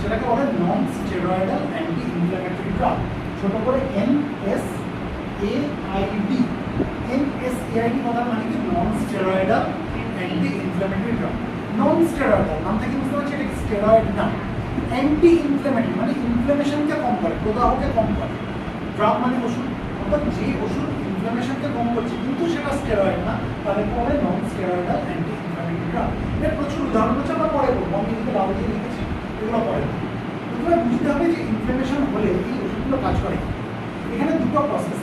সেটাকে বলে non steroidal anti inflammatory drug, ছোট করে NSAID। NSAID কথার মানে কি non steroidal anti inflammatory drug. Non steroidal নাম থেকে বুঝতে পারছি এটা স্টেরয়েড না, অ্যান্টি ইনফ্ল্যামেটরি মানে ইনফ্ল্যামেশনকে কম করে, প্রদাহকে কম করে। ড্রাগ মানে ওষুধ, অর্থাৎ যে ওষুধ ইনফ্ল্যামেশনকে কম করছে কিন্তু সেটা স্টেরয়েড না, তাহলে পরে non steroidal anti inflammatory drug. এর প্রচুর উদাহরণ হচ্ছে, আমরা পরে বলবো, আমি কিন্তু লাউ দিয়ে লিখেছি, এগুলো পরে বলবো। তোমরা বুঝতে হবে যে ইনফ্ল্যামেশন হলে এই ওষুধগুলো কাজ করে। এখানে দুটো প্রসেস,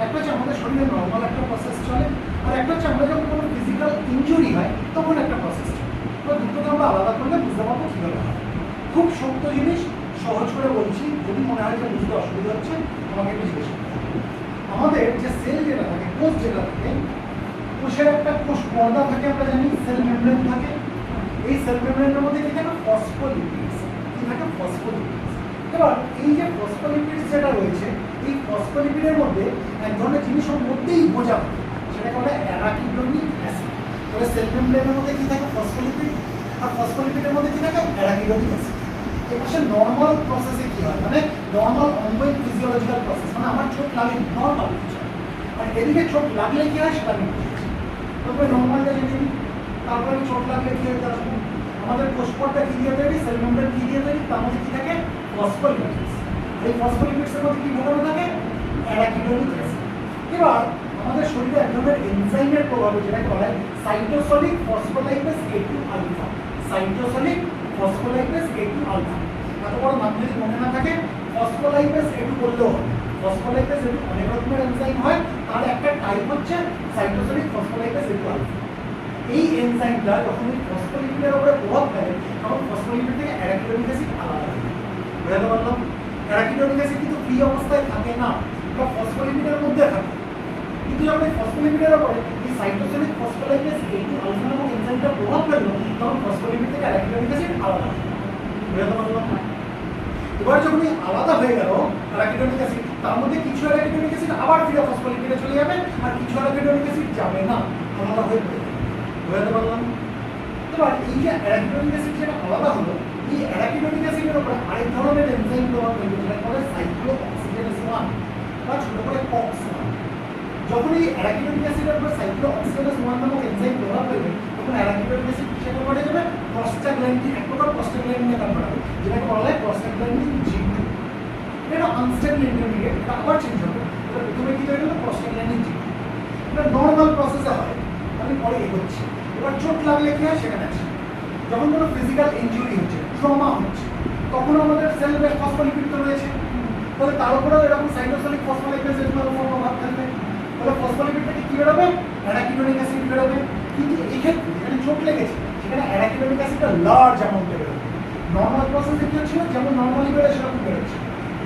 একটা হচ্ছে আমাদের শরীরে নর্মাল একটা প্রসেস চলে, আর একটা হচ্ছে আমরা যখন কোনো ফিজিক্যাল ইনজুরি হয় তখন একটা প্রসেস চলে। তো দুটোকে আমরা আলাদা করলে বুঝতে পারবো কীভাবে হয়। খুব শক্ত জিনিস, সহজ করে বলছি, যদি মনে হয় যে বুঝতে অসুবিধা হচ্ছে আমাকে একটু জিজ্ঞেস করতে হবে। আমাদের যে সেল যেটা থাকে, কোষ যেটা থাকে, কোষের একটা কোষ পর্দা থাকে, আমরা জানি সেল মেমব্রেন থাকে। এই সেল মেমব্রেনের মধ্যে কি থাকে? ফসফোলিপিডস। কি থাকে? ফসফোলিপিডস। এবার এই যে ফসফোলিপিডস যেটা রয়েছে, এই ফসফোলিপিডের মধ্যে এক ধরনের জিনিসের মধ্যেই বোঝা থাকে, সেটাকে বলে অ্যারাকিডোনিক অ্যাসিড। তবে সেল মেমব্রেনের মধ্যে কি থাকে? ফসফোলিপিড। আর ফসফোলিপিডের মধ্যে কি থাকে? Arachidonic acid. এই পাশে নর্মাল প্রসেসে কি হয়, মানে নর্মাল অনগোয়িং ফিজিওলজিক্যাল প্রসেস, মানে আমার চোট লাগে নর্মাল কিছু, আর এদিকে চোট লাগলে কি হয় সেটা আমি বুঝেছি। তবে নর্মালটা জেনে নিই, তারপরে চোট লাগলে কি হয় তারা আমাদের কোষপটটা কি দিয়ে তৈরি, সেল মেমব্রেন কি দিয়ে তৈরি, তার মধ্যে কি থাকে? ফসফোলিপিডস। এই ফসফোলিপিডসের মধ্যে কি ঘটানো থাকে? Arachidonic acid. এবার আমাদের শরীরে এক ধরনের এনজাইমের প্রভাবে, যেটাকে বলা হয় cytosolic phospholipase A2 alpha. Cytosolic phospholipase A2 alpha. এত বড় নাম যদি মনে না থাকে, ফসফোলাইপেজ A2 বললেও হবে। ফসফোলাইপেজ A2 অনেক রকমের এনজাইম হয়, তার একটা টাইপ হচ্ছে সাইটোসোলিক ফসফোলাইপেজ A2 আলফা। এই এনজাইমটা যখন এই ফসফোলিপিডের উপরে প্রভাব ফেলে, তখন ফসফোলিপিড থেকে অ্যারাকিডোনিক অ্যাসিড আলাদা হয়। বুঝতে পারলাম? অ্যারাকিডোনিক অ্যাসিড কিন্তু ফ্রি অবস্থায় থাকে না, এটা ফসফোলিপিডের মধ্যে থাকে। কিন্তু যখন এই ফসফোলিপিডের উপরে এই সাইটোসোলিক ফসফোলাইপেজ A2 আলফা নামক এনজাইমটা প্রভাব ফেললো, তখন ফসফোলিপিড থেকে অ্যারাকিডোনিক অ্যাসিড আলাদা হয়। বুঝতে পারলাম? এবার যখন এই আলাদা হয়ে গেল অ্যারাকিডোনিক অ্যাসিড, তার মধ্যে কিছু অ্যারাকিডোনিক অ্যাসিড আবার ফিরে ফসফোলিপিডে চলে যাবে, আর কিছু অ্যারাকিডোনিক অ্যাসিড যাবে না, আলাদা হয়ে পড়ে যাবে। বুঝতে পারলাম? এবার এই যে অ্যারাকিডোনিক অ্যাসিড যেটা আলাদা হলো, এই অ্যারাকিডোনিক অ্যাসিডের উপরে আরেক ধরনের এনজাইম প্রভাব ফেলবে, যেটা বলে সাইক্লোঅক্সিডেজ 1 বা ছোট করে COX-1। যখন এই অ্যারাকিডোনিক অ্যাসিডের উপরে সাইক্লোঅক্সিডেজ 1 নামক এনজাইম প্রভাব ফেলবে, তখন অ্যারাকিডোনিক অ্যাসিড কিসে কনভার্ট হয়ে যাবে? প্রস্টাগ্ল্যান্ডিন, এক প্রকার প্রস্টাগ্ল্যান্ডিনে কনভার্ট হবে, যেটাকে বলা হয় প্রস্টাগ্ল্যান্ডিন G2। এটা আনস্টেবল ইন্টারমিডিয়েট, এটা আবার চেঞ্জ হবে। এটা প্রথমে কি তৈরি হলো? Prostaglandin G2। এটা নর্মাল প্রসেসে হয়, আমি পরে এগোচ্ছি। এবার চোট লাগলে কি হয় সেখানে আছে, যখন কোনো ফিজিক্যাল ইনজুরি হচ্ছে, ট্রমা হচ্ছে, তখন আমাদের সেলের ফসফোলিপিড তো রয়েছে, তাহলে তার উপরেও এরকম সাইটোসোলিক ফসফোলাইপেজ এর উপর প্রভাব ফেলবে। তাহলে ফসফোলিপিড থেকে কি বেরোবে? অ্যারাকিডোনিক অ্যাসিড বেরোবে। কিন্তু এক্ষেত্রে যেখানে চোট লেগেছে সেখানে অ্যারাকিডোনিক অ্যাসিডটা লার্জ অ্যামাউন্টে বেরোবে। নর্মাল প্রসেসে কি হচ্ছিল, যেমন নর্মালি বেরোয় সেরকম বেরোচ্ছে।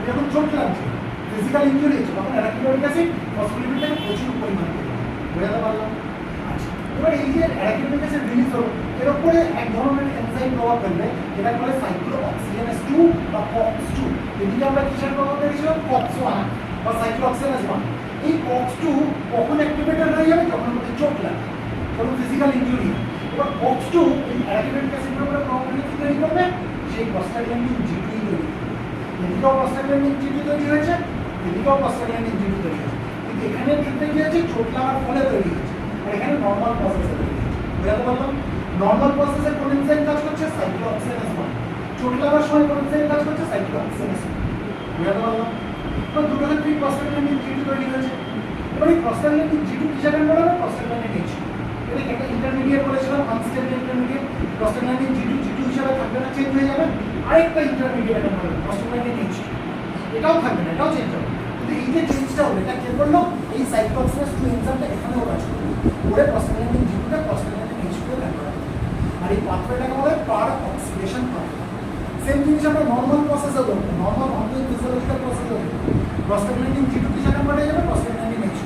যখন চোট লাগছে, ফিজিক্যাল ইনজুরি হচ্ছে, তখন অ্যারাকিডোনিক অ্যাসিড ফসফোলিপিড থেকে প্রচুর পরিমাণে বেরোবে। বুঝতে পারলাম? আচ্ছা, এবার এই যে অ্যারাকিডোনিক অ্যাসিড রিলিজ হলো, এর উপরে এক ধরনের এনজাইম প্রভাব ফেলবে, যেটা বলে সাইক্লোঅক্সিজেনেজ 2 বা COX-2। এদিকে আমরা কিসের প্রভাব পেয়েছিলাম? COX-1 বা সাইক্লোঅক্সিজেনেজ 1। এই COX-2 কখন অ্যাক্টিভেটেড হয়ে যাবে? যখন আমাদের চোট লাগে, যখন ফিজিক্যাল ইনজুরি। এবার COX-2 এই অ্যারাকিডোনিক অ্যাসিডের উপরে প্রভাব ফেলে কি তৈরি করবে? সেই প্রস্টাগ্ল্যান্ডিন G2 তৈরি করবে। এদিকেও প্রস্টাগ্ল্যান্ডিন G2 তৈরি হয়েছে, এদিকেও প্রস্টাগ্ল্যান্ডিন G2 তৈরি হয়েছে। কিন্তু এখানে ক্ষেত্রে কি হয়েছে? চোট লাগার ফলে তৈরি হয়েছে, আর এখানে নর্মাল প্রসেসে তৈরি হয়েছে। বুঝতে পারলাম? নর্মাল প্রসেসে কোন এনজাইম কাজ করছে? সাইক্লোঅক্সিজেনেজ 1। চোট লাগার সময় কোন এনজাইম কাজ করছে? সাইক্লোঅক্সিজেনেজ 2। বুঝতে পারলাম? তো দুটো ক্ষেত্রেই প্রস্টাগ্ল্যান্ডিন G2 তৈরি হয়েছে। এবার এই প্রস্টাগ্ল্যান্ডিন G2 কিসে কনভার্ট হবে? Prostaglandin H2। এটা একটা ইন্টারমিডিয়েট বলেছিলাম, আনস্টেবল ইন্টারমিডিয়েট। প্রস্টাগ্ল্যান্ডিন G2 হিসাবে থাকবে না, চেঞ্জ হয়ে যাবে, আরেকটা ইন্টারমিডিয়েট কনভার্ট হবে, প্রস্টাগ্ল্যান্ডিন H2। এটাও থাকবে না, এটাও চেঞ্জ হবে। কিন্তু এই যে চেঞ্জটা হলো, এটা কে করলো? এই সাইক্লোঅক্সিজেনেজ 2 এনজাইমটা এখানেও কাজ করবে, ওরে প্রস্টাগ্ল্যান্ডিন G2 টা প্রস্টাগ্ল্যান্ডিন H2 এ কনভার্ট হবে। আর এই পাথওয়েটাকে বলে পার অক্সিডেশন পাথওয়ে। সেম জিনিস আমরা নর্মাল প্রসেসে করব, নর্মাল অনগোয়িং ফিজিওলজিক্যাল প্রসেসে করব। প্রস্টাগ্ল্যান্ডিন G2 কিসে কনভার্ট হয়ে যাবে? Prostaglandin H2।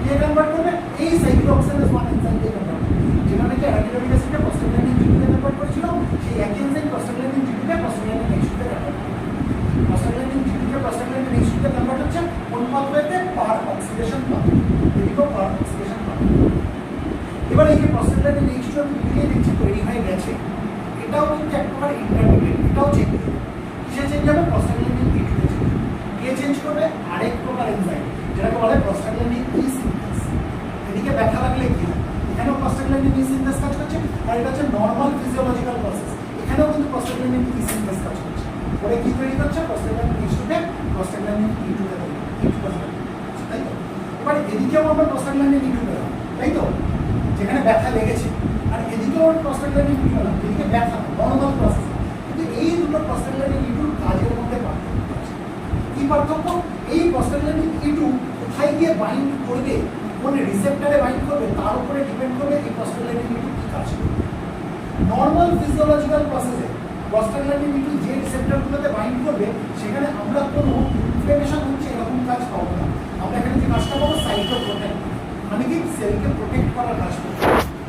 কে কনভার্ট করবে? এই সাইক্লোঅক্সিজেনেজ 1 এনজাইম কে কনভার্ট করবে। যেটা নাকি অ্যারাকিডোনিক অ্যাসিডকে প্রস্টাগ্ল্যান্ডিন G2 তে কনভার্ট করেছিল, সেই একই এনজাইম প্রস্টাগ্ল্যান্ডিন G2 কে প্রস্টাগ্ল্যান্ডিন H2 তে কনভার্ট করবে। প্রস্টাগ্ল্যান্ডিন G2 কে প্রস্টাগ্ল্যান্ডিন H2 তে কনভার্ট হচ্ছে কোন পাথওয়েতে? পার অক্সিডেশন পাথওয়ে। এদিকেও পার অক্সিডেশন পাথওয়ে। এবার এই যে প্রস্টাগ্ল্যান্ডিন H2 আমি লিখে দিচ্ছি তৈরি হয়ে গেছে, এটাও কিন্তু এক প্রকার ইন্টারমিডিয়েট, এটাও চেঞ্জ হবে। কিসে চেঞ্জ হবে? প্রস্টাগ্ল্যান্ডিন E2 তে চেঞ্জ হবে। কে চেঞ্জ করবে? আরেক প্রকার এনজাইম যেটাকে বলে প্রস্টাগ্ল্যান্ডিন E সিনথেস। এদিকে ব্যথা লাগলে কি হয়? এখানেও প্রস্টাগ্ল্যান্ডিন E সিনথেস কাজ করছে, আর এটা হচ্ছে নর্মাল ফিজিওলজিক্যাল প্রসেস। এখানেও কিন্তু প্রস্টাগ্ল্যান্ডিন E সিনথেস কাজ করছে। ওরে কি তৈরি করছে? প্রস্টাগ্ল্যান্ডিন E2 তে প্রস্টাগ্ল্যান্ডিন E2 তে তৈরি করছে, তাই তো? এবার এদিকেও আমরা প্রস্টাগ্ল্যান্ডিন E2 পেলাম, তাই তো? যেখানে ব্যথা লেগেছে, আর এদিকেও আমরা প্রস্টাগ্ল্যান্ডিন E2 পেলাম, এদিকে ব্যথা নর্মাল প্রসেস। কিন্তু এই দুটো প্রস্টাগ্ল্যান্ডিন E2 কাজের মধ্যে পার্থক্য আছে। কি পার্থক্য? এই প্রস্টাগ্ল্যান্ডিন E2 কোথায় গিয়ে বাইন্ড করবে, কোন রিসেপ্টরে বাইন্ড করবে, তার উপরে ডিপেন্ড করবে এই প্রস্টাগ্ল্যান্ডিন E2 কি কাজ করবে। নর্মাল ফিজিওলজিক্যাল প্রসেসে প্রস্টাগ্ল্যান্ডিন E2 যে রিসেপ্টরগুলোতে বাইন্ড করবে, সেখানে আমরা কোনো ইনফ্লেমেশন হচ্ছে এরকম কাজ পাবো না। আমরা এখানে যে কাজটা পাবো সাইটোপ্রোটেক্ট, মানে কি সেলকে প্রোটেক্ট করার কাজ করবে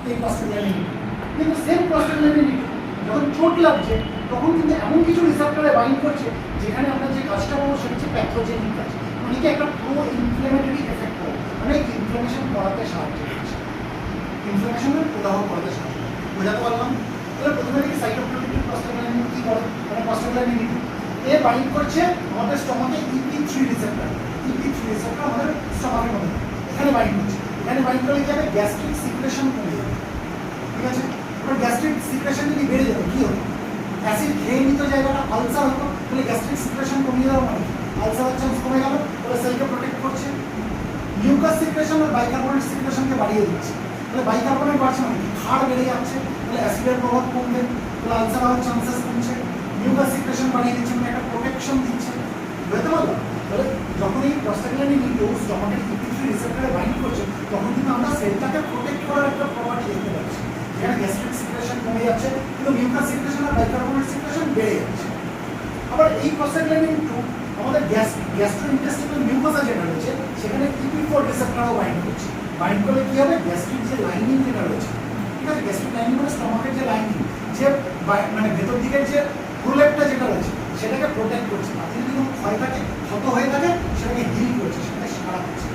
এই প্রস্টাগ্ল্যান্ডিন E2। কিন্তু সেম প্রস্টাগ্ল্যান্ডিন E2 যখন চোট লাগছে, তখন কিন্তু এমন কিছু রিসেপ্টরে বাইন্ড করছে যেখানে আমরা যে কাজটা পাবো সেটা হচ্ছে প্যাথোজেনিক কাজ, মানে কি একটা প্রো ইনফ্লেমেটরি এফেক্ট হবে, মানে ইনফ্লেমেশন করাতে সাহায্য করছে, ইনফ্লেমেশনের প্রদাহ করাতে সাহায্য করে। বোঝাতে পারলাম? তাহলে প্রথমে দেখি সাইটোপ্রোটেক্টিভ প্রস্টাগ্ল্যান্ডিন কি করে, মানে প্রস্টাগ্ল্যান্ডিন E2 এ বাইন্ড করছে আমাদের স্টমাকে EP3 রিসেপ্টর। EP3 রিসেপ্টর আমাদের স্টমাকের মধ্যে এখানে বাইন্ড করছে। এখানে বাইন্ড করলে কি হবে? গ্যাস্ট্রিক সিক্রেশন কমে যাবে, ঠিক আছে? এবার গ্যাস্ট্রিক সিক্রেশন যদি বেড়ে যাবে কি হবে? অ্যাসিড খেয়ে নিত জায়গাটা আলসার হতো, তাহলে গ্যাস্ট্রিক সিক্রেশন কমিয়ে দেওয়া মানে আলসারের চান্স কমে গেল, তাহলে সেলকে প্রোটেক্ট করছে। মিউকাস সিক্রেশন আর বাইকার্বনেট সিক্রেশনকে বাড়িয়ে দিচ্ছে, তাহলে বাইকার্বনেট বাড়ছে মানে কি ক্ষার বেড়ে যাচ্ছে, তাহলে অ্যাসিডের প্রভাব কমবে, তাহলে আলসার হওয়ার চান্সেস কমছে। মিউকাস সিক্রেশন বাড়িয়ে দিচ্ছে মানে একটা প্রোটেকশন দিচ্ছে। বুঝতে পারলো? তাহলে যখন এই প্রস্টাগ্ল্যান্ডিন E2 স্টমাকের EP3 রিসেপ্টরে বাইন্ড করছে, তখন কিন্তু আমরা সেলটাকে প্রোটেক্ট করার একটা প্রপার্টি দেখতে পাচ্ছি। যেখানে গ্যাস্ট্রিক সিক্রেশন কমে যাচ্ছে, কিন্তু মিউকাস সিক্রেশন আর বাইকার্বনেট সিক্রেশন বেড়ে যাচ্ছে। আবার এই প্রস্টাগ্ল্যান্ডিন E2 আমাদের গ্যাস্ট্রোইন্টেস্টিনাল মিউকাসা যেটা রয়েছে, সেখানে EP4 রিসেপ্টরও বাইন্ড করছে। বাইন্ড করলে কি হবে? গ্যাস্ট্রিক যে লাইনিং যেটা রয়েছে, ঠিক আছে, গ্যাস্ট্রিক লাইনিং মানে স্টমাকের যে লাইনিং, যে মানে ভেতর দিকের যে প্রোলেপটা যেটা রয়েছে, সেটাকে প্রোটেক্ট করছে। আর যদি কোনো ক্ষয় থাকে, ক্ষত হয়ে থাকে, সেটাকে হিল করছে, সেটাকে সারা করছে।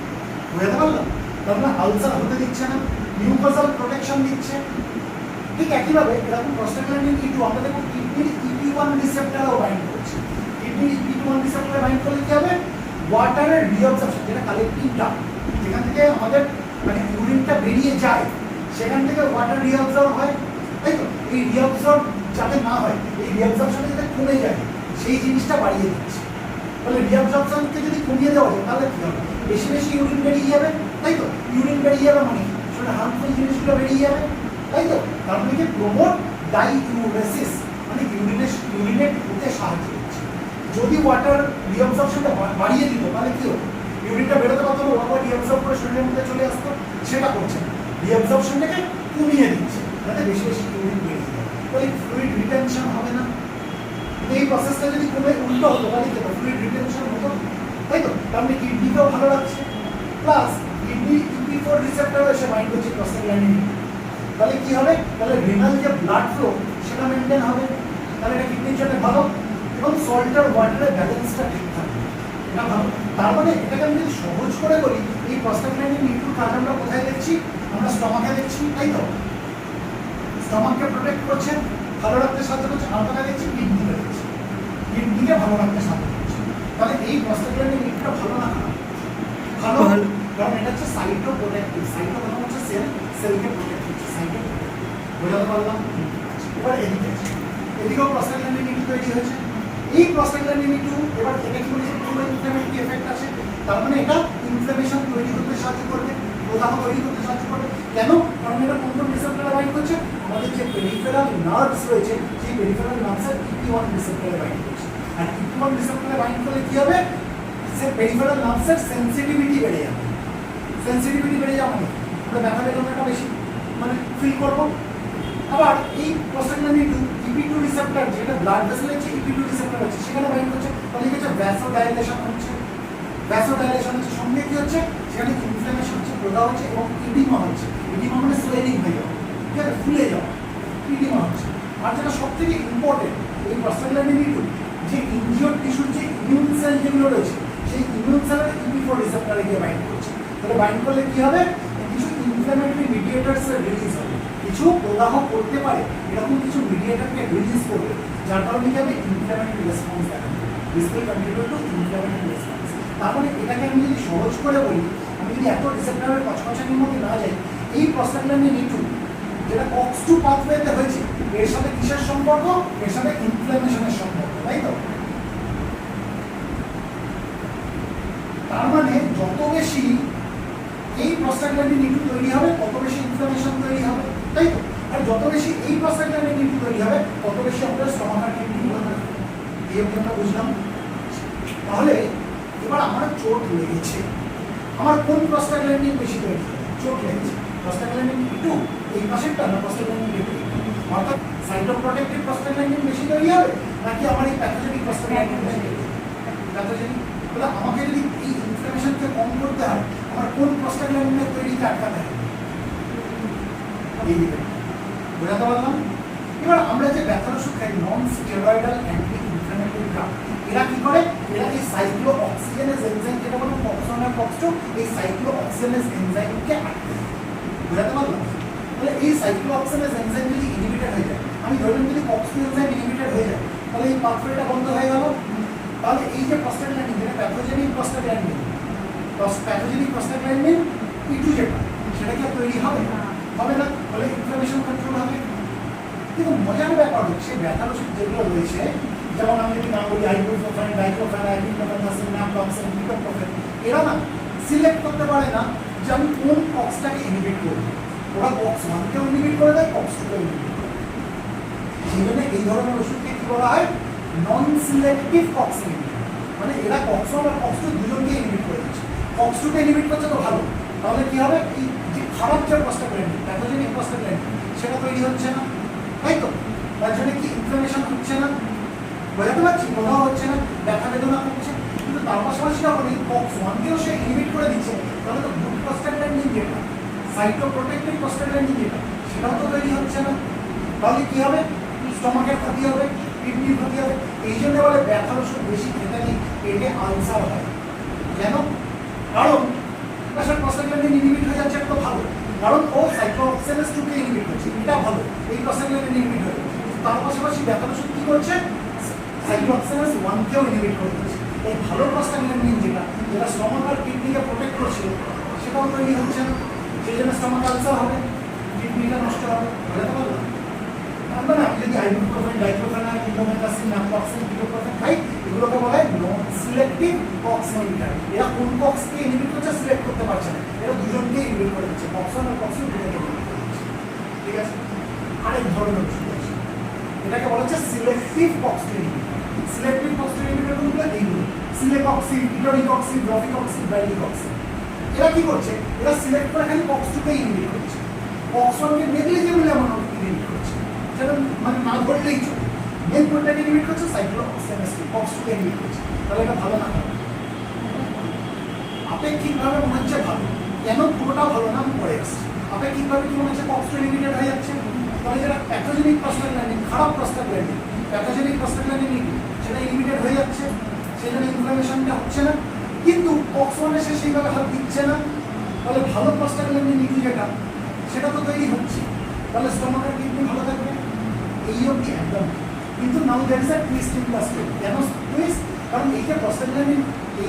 বুঝতে পারলাম? তার মানে আলসার হতে দিচ্ছে না, মিউকাসাল প্রোটেকশন দিচ্ছে। ঠিক একইভাবে এরকম প্রস্টাগ্ল্যান্ডিন E2 আমরা দেখুন কিডনির EP1 রিসেপ্টরও বাইন্ড করছে। কিডনির EP1 রিসেপ্টরে বাইন্ড করলে কি হবে? ওয়াটারের রিঅবজর্পশন, যেটা কালেক্টিং ডাক্ট, যেখান থেকে আমাদের মানে ইউরিনটা বেরিয়ে যায়, সেখান থেকে ওয়াটার রিঅবজর্ব হয়, তাই তো? এই রিঅবজর্ব যাতে না হয়, এই রিঅবজর্পশন যাতে কমে যায়, সেই জিনিসটা বাড়িয়ে দিচ্ছে। তাহলে রিঅবজর্পশনকে যদি কমিয়ে দেওয়া যায়, তাহলে কি হবে? বেশি বেশি ইউরিন বেরিয়ে যাবে, তাই তো? ইউরিন বেরিয়ে যাবে মানে সেটা হার্মফুল জিনিসগুলো বেরিয়ে যাবে, তাই তো? তার মানে কি প্রমোট ডাইউরেসিস, মানে ইউরিনেট হতে সাহায্য করছে। যদি ওয়াটার রিঅবজর্পশনটা বাড়িয়ে দিত, তাহলে কি হতো? ইউরিনটা বেরোতে পারতো না, ওয়াটার রিঅবজর্ব করে শরীরের মধ্যে চলে আসতো, সেটা করছে না। রিঅবজর্পশনটাকে কমিয়ে দিচ্ছে, যাতে বেশি বেশি ইউরিন বেরিয়ে যায়, তাহলে ফ্লুইড রিটেনশন হবে না। এই প্রসেসটা যদি কমে উল্টো হতো, তাহলে কি হতো? ফ্লুইড রিটেনশন হতো, তাই তো? তার মানে কিডনিকেও ভালো লাগছে, প্লাস কিডনি EP4 রিসেপ্টর এসে বাইন্ড করছে প্রস্টাগ্ল্যান্ডিন E2। তাহলে কি হবে? তাহলে রিনাল যে ব্লাড ফ্লো সেটা মেনটেন হবে, তাহলে এটা কিডনির জন্য ভালো, এবং সল্ট আর ওয়াটারের ব্যালেন্সটা ঠিক থাকবে, এটা ভালো। তার মানে এটাকে আমি যদি সহজ করে বলি, এই প্রস্টাগ্ল্যান্ডিন E2 কাজ আমরা কোথায় দেখছি? আমরা স্টমাকে দেখছি, তাই তো? স্টমাককে প্রোটেক্ট করছে, ভালো রাখতে সাহায্য করছে। আর কোথায় দেখছি? কিডনিকে দেখছি, কিডনিকে ভালো রাখতে সাহায্য করছে। তাহলে এই প্রস্টাগ্ল্যান্ডিন E2টা ভালো না খারাপ? ভালো, কারণ এটা হচ্ছে সাইটোপ্রোটেক্টিভ। সাইটো মানে হচ্ছে সেলকে প্রোটেক্ট করছে, সাইটোপ্রোটেক্টিভ। বোঝাতে পারলাম? এবার এদিকেও প্রস্টাগ্ল্যান্ডিন E2 তৈরি হয়েছে। এই প্রস্টাগ্ল্যান্ডিন E2 এবার এটা কি বলেছে? পুরো ইনফ্লেমেটরি এফেক্ট আছে, তার মানে এটা ইনফ্লেমেশন তৈরি করতে সাহায্য করবে, প্রদাহ তৈরি করতে সাহায্য করবে। কেন? কারণ এটা কোন কোন রিসেপ্টরে বাইন্ড করছে? আমাদের যে পেরিফেরাল নার্ভস রয়েছে, সেই পেরিফেরাল নার্ভসের EP1 রিসেপ্টরে বাইন্ড করছে। আর EP1 রিসেপ্টরে বাইন্ড করলে কি হবে? সে পেরিফেরাল নার্ভসের সেন্সিটিভিটি বেড়ে যাবে। সেন্সিটিভিটি বেড়ে যাওয়া মানে আমরা ব্যথা বেদনাটা বেশি মানে ফিল করবো। আবার এই প্রস্টাগ্ল্যান্ডিন EP2 রিসেপ্টর, যেটা ব্লাড ভেসেলের যে EP2 রিসেপ্টর আছে, সেখানে বাইন্ড করছে, তাহলে কি হচ্ছে? ভ্যাসোডাইলেশন হচ্ছে। ভ্যাসোডাইলেশন হচ্ছে, সঙ্গে কি হচ্ছে? সেখানে ইনফ্লেমেশন হচ্ছে, প্রদাহ হচ্ছে, এবং ইডিমা হচ্ছে। ইডিমা মানে সোয়েলিং হয়ে যাওয়া, ঠিক আছে, ফুলে যাওয়া, ইডিমা হচ্ছে। আর যেটা সব থেকে ইম্পর্টেন্ট, এই প্রস্টাগ্ল্যান্ডিন E2 যে ইনজিওর টিস্যুর যে ইমিউন সেল যেগুলো রয়েছে, সেই ইমিউন সেলের EP4 রিসেপ্টরে গিয়ে বাইন্ড করছে। তাহলে বাইন্ড করলে কি হবে? কিছু ইনফ্ল্যামেটরি মিডিয়েটরস রিলিজ হবে। কিছু প্রদাহ করতে পারে এরকম কিছু মিডিয়েটরকে রিলিজ করবে, যার কারণে কি হবে ইনফ্ল্যামেটরি রেসপন্স দেখাবে। This will contribute to inflammatory response. তার মানে এটাকে আমি যদি সহজ করে বলি, আমি যদি এত রিসেপ্টরের কচকচানির মধ্যে না যাই, এই প্রস্টাগ্ল্যান্ডিন E2 যেটা COX-2 পাথওয়েতে হয়েছে এর সাথে কিসের সম্পর্ক? এর সাথে ইনফ্ল্যামেশনের সম্পর্ক, তাই তো? তার মানে যত বেশি এই প্রস্টাগ্ল্যান্ডিন E2 তৈরি হবে তত বেশি ইনফ্ল্যামেশন তৈরি হবে, তাই তো? আর যত বেশি এই প্রস্টাগ্ল্যান্ডিন E2 তৈরি হবে তত বেশি আমাদের স্টমাকার কিডনি হবে। এই অবধি আমরা বুঝলাম। তাহলে এবার আমার চোট লেগেছে, আমার কোন প্রস্টাগ্ল্যান্ডিন বেশি তৈরি হবে? চোট লেগেছে, প্রস্টাগ্ল্যান্ডিন E2 এই পাশেরটা না প্রস্টাগ্ল্যান্ডিন E2? অর্থাৎ সাইটোপ্রোটেক্টিভ প্রস্টাগ্ল্যান্ডিন বেশি তৈরি হবে নাকি আমার এই প্যাথোজেনিক প্রস্টাগ্ল্যান্ডিন বেশি তৈরি হবে? প্যাথোজেনিক। তাহলে আমাকে যদি এই ইনফ্ল্যামেশনকে কম করতে হয়, আমার কোন প্রস্টাগ্ল্যান্ডিনের তৈরিকে আটকাতে হবে? এই দিকে বোঝাতে পারলাম? এবার আমরা যে ব্যথার ওষুধ খাই non steroidal anti inflammatory drug, এরা কি করে? এরা এই সাইক্লোঅক্সিজেনেজ এনজাইম যেটা বলবো COX-1 আর COX-2, এই সাইক্লোঅক্সিজেনেজ এনজাইমকে আটকায়। বোঝাতে পারলাম? তাহলে এই সাইক্লোঅক্সিজেনেজ এনজাইম যদি ইনহিবিটেড হয়ে যায়, আমি ধরলাম যদি COX-2 এনজাইম ইনহিবিটেড হয়ে যায়, তাহলে এই পাথওয়েটা বন্ধ হয়ে গেল। তাহলে এই যে প্রস্টাগ্ল্যান্ডিন, যেটা pathogenic prostaglandin, pathogenic prostaglandin E2 যেটা, সেটা কি তৈরি হবে? হবে না। ফলে ইনফ্ল্যামেশন কন্ট্রোল হবে। কিন্তু মজার ব্যাপার হচ্ছে ব্যথার ওষুধ যেগুলো রয়েছে, যেমন আমি যদি নাম বলি আইবুপ্রোফেন, ডাইক্লোফেন, আইবুপ্রোফেন, ন্যাপথলিন, ইবুপ্রোফেন, এরা না সিলেক্ট করতে পারে না যে আমি কোন কক্সটাকে ইনহিবিট করব। ওরা COX-1 কেও ইনহিবিট করে দেয়, COX-2 কেও ইনহিবিট করে দেয়। সেই জন্য এই ধরনের ওষুধকে কি বলা হয়? নন সিলেক্টিভ COX ইনহিবিটর। মানে এরা COX-1 আর COX-2 দুজনকে ইনহিবিট করে দিচ্ছে। COX-2 কে ইনহিবিট করছে তো ভালো, তাহলে কি হবে? এই যে খারাপ যে প্রস্টাগ্ল্যান্ডিন, প্যাথোজেনিক প্রস্টাগ্ল্যান্ডিন, সেটা তৈরি হচ্ছে না, তাই তো? তার জন্য কি ইনফ্ল্যামেশন হচ্ছে না? বোঝাতে পারছি? প্রদাহ হচ্ছে না, ব্যথা বেদনা হচ্ছে। কিন্তু তার পাশাপাশি যখন এই COX-1 কেও সে ইনহিবিট করে দিচ্ছে, তাহলে তো গুড প্রস্টাগ্ল্যান্ডিন যেটা, সাইটোপ্রোটেক্টিভ প্রস্টাগ্ল্যান্ডিন যেটা, সেটাও তো তৈরি হচ্ছে না। তাহলে কি হবে? স্টমাকের ক্ষতি হবে, কিডনির ক্ষতি হবে। এই জন্য বলে ব্যথার ওষুধ বেশি খেতে নেই, পেটে আলসার হয়। কেন? কারণ প্রস্টাগ্ল্যান্ডিন ইনহিবিট হয়ে যাচ্ছে, এটা ভালো, কারণ ও সাইক্লোঅক্সিজেনেজ 2 কে ইনহিবিট করছে, এটা ভালো, এই প্রস্টাগ্ল্যান্ডিন ইনহিবিট হয়ে। তার পাশাপাশি ব্যথার ওষুধ কি করছে? সাইক্লোঅক্সিজেনেজ 1 কেও ইনহিবিট করে দিচ্ছে। এই ভালো প্রস্টাগ্ল্যান্ডিন যেটা, যেটা স্টমাক আর কিডনিকে প্রোটেক্ট করছিল, সেটাও তৈরি হচ্ছে না। সেই জন্য স্টমাক আলসার হবে, কিডনিটা নষ্ট হবে। বোঝাতে পারলাম? মানে আমি যদি আইবুপ্রোফেন, ডাইক্লোফেন, ইবুপ্রোফেন, ন্যাপথলিন, ইবুপ্রোফেন খাই, এগুলোকে বলা হয় নন সিলেক্টিভ COX ইনহিবিটর। এরা কোন COX কে ইনহিবিট করছে সিলেক্ট করতে পারছে না, এরা দুজনকে ইনহিবিট করে দিচ্ছে, COX-1 আর COX-2 দুজনকে ইনহিবিট করে দিচ্ছে। ঠিক আছে? আরেক ধরনের ওষুধ আছে, এটাকে বলা হচ্ছে selective COX inhibitor. Selective COX inhibitor গুলো এইগুলো: সিলেকক্সিব, ইটোরিকক্সিব, রফিকক্সিব, ব্যালিকক্সিব। এরা কি করছে? এরা সিলেক্ট করে খালি COX-2 কে ইনহিবিট করছে, COX-1 কে নেগলিজেবল অ্যামাউন্ট ইনহিবিট করছে। সেটা মানে না ধরলেই চলে। মেন কোনটাকে ইনহিবিট করছে? সাইক্লোঅক্সিজেনেজ 2, COX-2 কে ইনহিবিট করছে। তাহলে এটা ভালো না? আপেক্ষিকভাবে মনে হচ্ছে ভালো। কেন পুরোটা ভালো না আমি পরে আসছি। আপেক্ষিকভাবে কি মনে হচ্ছে? COX-2 ইনহিবিটেড হয়ে যাচ্ছে। তাহলে যেটা প্যাথোজেনিক প্রস্টাগ্ল্যান্ডিন, খারাপ প্রস্টাগ্ল্যান্ডিন, প্যাথোজেনিক প্রস্টাগ্ল্যান্ডিন সেটা ইনহিবিটেড হয়ে যাচ্ছে, সেই জন্য ইনফ্ল্যামেশনটা হচ্ছে না। কিন্তু COX-1 এসে সেইভাবে হাত দিচ্ছে না। তাহলে ভালো প্রস্টাগ্ল্যান্ডিন যেটা, সেটা তো তৈরি হচ্ছে। তাহলে স্টমাক আর কিডনি ভালো থাকবে। এই অবধি একদম। কিন্তু now that is a twist in the story. কেন টুইস্ট? কারণ এই যে প্রস্টাগ্ল্যান্ডিন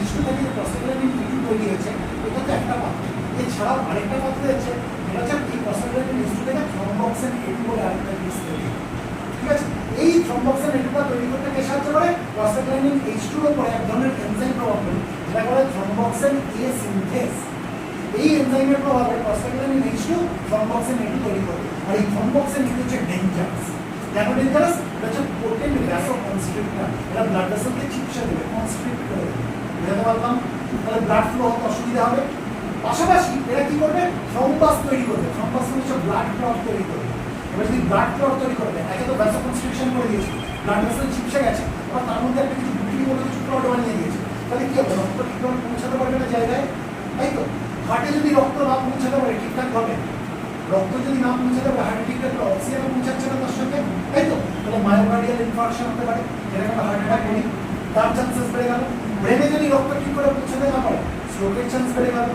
H2 থেকে যে প্রস্টাগ্ল্যান্ডিন E2 তৈরি হয়েছে, এটা তো একটা পাত্র। এছাড়াও আরেকটা পাত্র আছে, এটা হচ্ছে এই প্রস্টাগ্ল্যান্ডিন H2 থেকে থ্রম্বক্সিন A2 বলে আরেকটা জিনিস তৈরি। ঠিক আছে? এই থ্রম্বক্সিন A2টা তৈরি করতে কে সাহায্য করে? প্রস্টাগ্ল্যান্ডিন H2 এর উপরে এক ধরনের এনজাইম প্রভাব পড়ে, যেটা বলে থ্রম্বক্সিন A সিনথেস। এই এনজাইমের প্রভাবে প্রস্টাগ্ল্যান্ডিন H2 থ্রম্বক্সিন A2 তৈরি করে। আর এই থ্রম্বক্সিন A2 হচ্ছে ডেঞ্জারাস। কেন ডেঞ্জারাস? এটা হচ্ছে পোটেন্ট ভ্যাসোকনস্ট্রিক্টর। এটা ব্লাড ভেসেলকে চিকিৎসা দেবে, কনস্ট্রিক্ট করে দেবে। বুঝতে পারলাম? তাহলে ব্লাড ফ্লো হতে অসুবিধা হবে। পাশাপাশি এরা কি করবে? থ্রম্বাস তৈরি করবে। থ্রম্বাস হচ্ছে ব্লাড ক্লট তৈরি করবে। এবার যদি ব্লাড ক্লট তৈরি করবে, একে তো ভ্যাসোকনস্ট্রিকশন করে দিয়েছে, ব্লাড ভেসেল চিপসে গেছে, আবার তার মধ্যে একটা কিছু গুটির মতো কিছু ক্লট বানিয়ে দিয়েছে। তাহলে কি হবে? রক্ত ঠিকভাবে পৌঁছাতে পারবে না জায়গায়, তাই তো? হার্টে যদি রক্ত না পৌঁছাতে পারে ঠিকঠাক হবে, রক্ত যদি না পৌঁছাতে পারে হার্টে ঠিকঠাক অক্সিজেন পৌঁছাচ্ছে না তার সঙ্গে, তাই তো? তাহলে মায়োকার্ডিয়াল ইনফার্কশন হতে পারে, যেটাকে আমরা হার্ট অ্যাটাক বলি, তার চান্সেস বেড়ে গেল। ব্রেনে যদি রক্ত ঠিক করে পৌঁছাতে না পারে, স্ট্রোকের চান্স বেড়ে গেল।